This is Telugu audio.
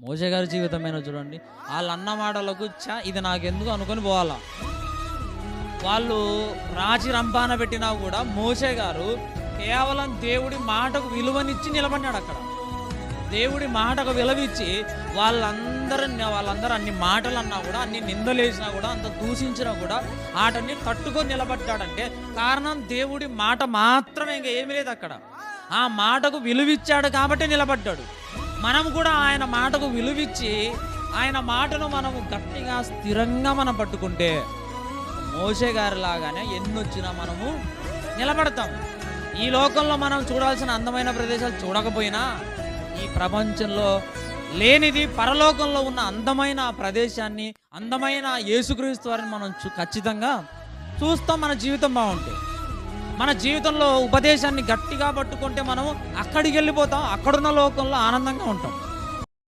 మోషే గారి జీవితమైన చూడండి, వాళ్ళు అన్న మాటలకు ఇది నాకెందుకు అనుకొని పోవాలా. వాళ్ళు రాజీ రంపాన పెట్టినా కూడా మోషే గారు కేవలం దేవుడి మాటకు విలువనిచ్చి నిలబడినాడు అక్కడ. దేవుడి మాటకు విలువిచ్చి వాళ్ళందరూ అన్ని మాటలు అన్నా కూడా, అన్ని నిందలేసినా కూడా, అంత దూషించినా కూడా వాటన్ని తట్టుకొని నిలబడ్డాడంటే కారణం దేవుడి మాట మాత్రమే, ఇంకా ఏమీ లేదు అక్కడ. ఆ మాటకు విలువిచ్చాడు కాబట్టి నిలబడ్డాడు. మనం కూడా ఆయన మాటకు విలువిచ్చి ఆయన మాటను మనము గట్టిగా స్థిరంగా మనం పట్టుకుంటే మోషే గారి లాగానే ఎన్నొచ్చినా మనము నిలబడతాం. ఈ లోకంలో మనం చూడాల్సిన అందమైన ప్రదేశాలు చూడకపోయినా, ఈ ప్రపంచంలో లేనిది పరలోకంలో ఉన్న అందమైన ప్రదేశాన్ని, అందమైన యేసుక్రీస్తు వారిని మనం ఖచ్చితంగా చూస్తాం. మన జీవితం బాగుంటే, మన జీవితంలో ఉపదేశాన్ని గట్టిగా పట్టుకుంటే మనం అక్కడికి వెళ్ళిపోతాం. అక్కడున్న లోకంలో ఆనందంగా ఉంటాం.